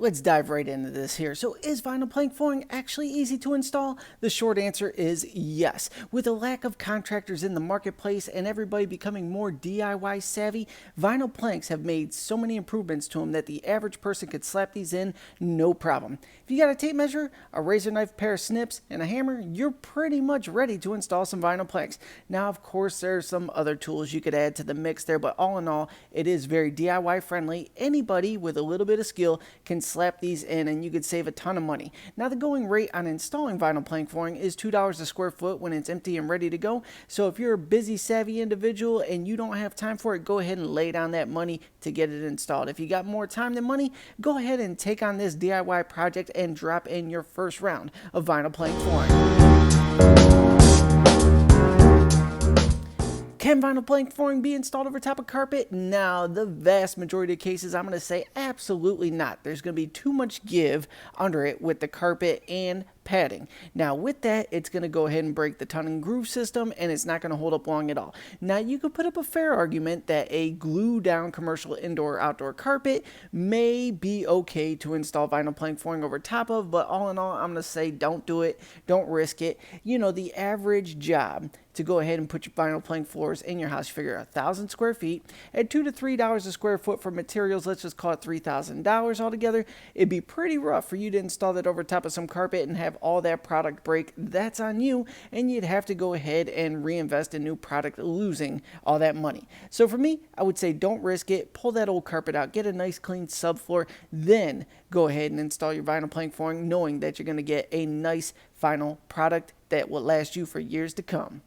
let's dive right into this here. So is vinyl plank flooring actually easy to install? The short answer is yes. With a lack of contractors in the marketplace and everybody becoming more DIY savvy, vinyl planks have made so many improvements to them that the average person could slap these in no problem. If you got a tape measure, a razor knife, pair of snips, and a hammer, you're pretty much ready to install some vinyl planks. Now, of course, there's some other tools you could add to the mix there, but all in all, it is very DIY friendly. Anybody with a little bit of skill can slap these in and you could save a ton of money. Now, the going rate on installing vinyl plank flooring is $2 a square foot when it's empty and ready to go. So if you're a busy, savvy individual and you don't have time for it, go ahead and lay down that money to get it installed. If you got more time than money, go ahead and take on this DIY project and drop in your first round of vinyl plank flooring. Can vinyl plank flooring be installed over top of carpet? Now, the vast majority of cases, I'm going to say absolutely not. There's going to be too much give under it with the carpet and padding. Now, with that, it's going to go ahead and break the tongue and groove system, and it's not going to hold up long at all. Now, you could put up a fair argument that a glue-down commercial indoor or outdoor carpet may be okay to install vinyl plank flooring over top of, but all in all, I'm going to say don't do it. Don't risk it. You know, the average job to go ahead and put your vinyl plank floors in your house, you figure 1,000 square feet at $2 to $3 a square foot for materials, let's just call it $3,000 altogether. It'd be pretty rough for you to install that over top of some carpet and have all that product break. That's on you, and you'd have to go ahead and reinvest in new product, losing all that money. So for me, I would say don't risk it. Pull that old carpet out, get a nice clean subfloor, then go ahead and install your vinyl plank flooring, knowing that you're going to get a nice final product that will last you for years to come.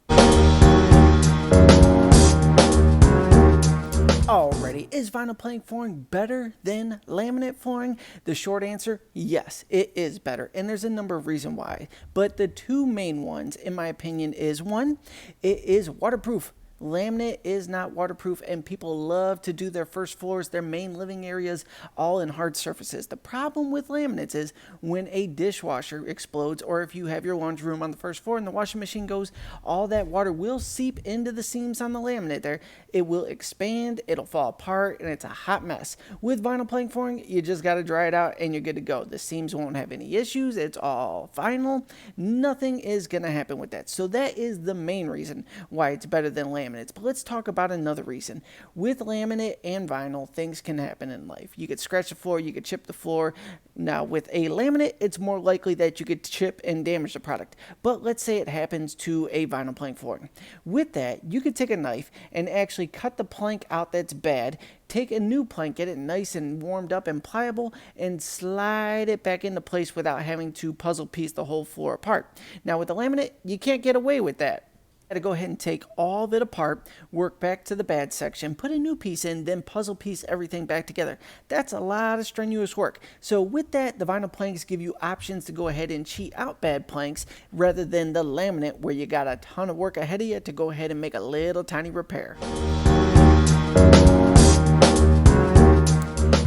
Alrighty, is vinyl plank flooring better than laminate flooring? The short answer, yes, it is better, and there's a number of reasons why. But the two main ones, in my opinion, is one, it is waterproof. Laminate is not waterproof, and people love to do their first floors, their main living areas, all in hard surfaces. The problem with laminates is when a dishwasher explodes, or if you have your laundry room on the first floor and the washing machine goes, all that water will seep into the seams on the laminate there. It will expand, it'll fall apart, and it's a hot mess. With vinyl plank flooring, you just got to dry it out and you're good to go. The seams won't have any issues. It's all vinyl. Nothing is going to happen with that. So that is the main reason why it's better than laminate. But let's talk about another reason. With laminate and vinyl, things can happen in life. You could scratch the floor, you could chip the floor. Now, with a laminate, it's more likely that you could chip and damage the product. But let's say it happens to a vinyl plank flooring. With that, you could take a knife and actually cut the plank out that's bad, take a new plank, get it nice and warmed up and pliable, and slide it back into place without having to puzzle piece the whole floor apart. Now, with the laminate, you can't get away with that. Got to go ahead and take all of it apart, work back to the bad section, put a new piece in, then puzzle piece everything back together. That's a lot of strenuous work. So with that, the vinyl planks give you options to go ahead and cheat out bad planks rather than the laminate where you got a ton of work ahead of you to go ahead and make a little tiny repair.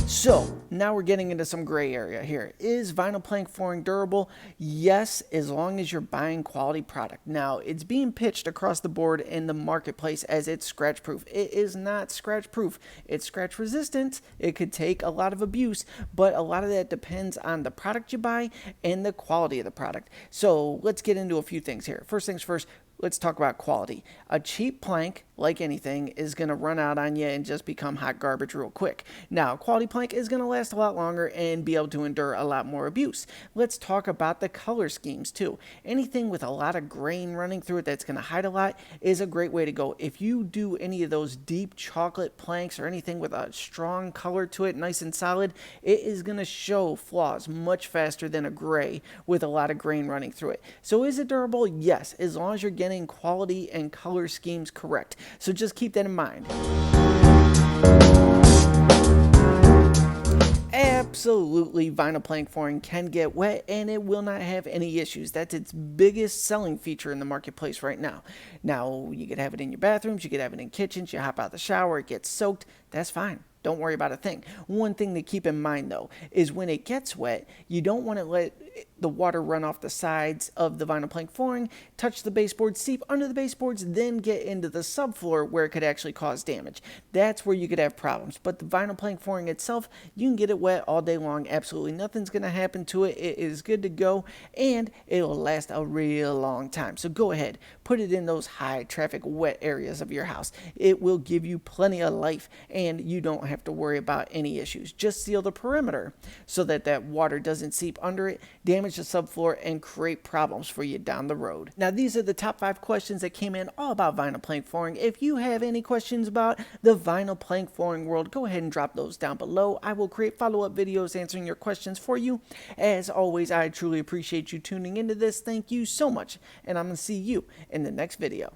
So, now we're getting into some gray area here. Is vinyl plank flooring durable? Yes, as long as you're buying quality product. Now, it's being pitched across the board in the marketplace as it's scratch proof. It is not scratch proof. It's scratch resistant. It could take a lot of abuse, but a lot of that depends on the product you buy and the quality of the product. So, let's get into a few things here. First things first, let's talk about quality. A cheap plank, like anything, is going to run out on you and just become hot garbage real quick. Now, quality plank is going to last a lot longer and be able to endure a lot more abuse. Let's talk about the color schemes too. Anything with a lot of grain running through it that's going to hide a lot is a great way to go. If you do any of those deep chocolate planks or anything with a strong color to it, nice and solid, it is going to show flaws much faster than a gray with a lot of grain running through it. So is it durable? Yes, as long as you're getting quality and color schemes correct. So just keep that in mind. Absolutely, vinyl plank flooring can get wet and it will not have any issues. That's its biggest selling feature in the marketplace right now. Now, you could have it in your bathrooms, you could have it in kitchens, you hop out of the shower, it gets soaked, that's fine. Don't worry about a thing. One thing to keep in mind, though, is when it gets wet, you don't want to let the water run off the sides of the vinyl plank flooring, touch the baseboards, seep under the baseboards, then get into the subfloor where it could actually cause damage. That's where you could have problems. But the vinyl plank flooring itself, you can get it wet all day long. Absolutely nothing's going to happen to it. It is good to go, and it'll last a real long time. So go ahead, put it in those high traffic wet areas of your house. It will give you plenty of life, and you don't have to worry about any issues. Just seal the perimeter so that that water doesn't seep under it, damage the subfloor, and create problems for you down the road. Now, these are the top 5 questions that came in all about vinyl plank flooring. If you have any questions about the vinyl plank flooring world, go ahead and drop those down below. I will create follow-up videos answering your questions for you. As always, I truly appreciate you tuning into this. Thank you so much, and I'm going to see you in the next video.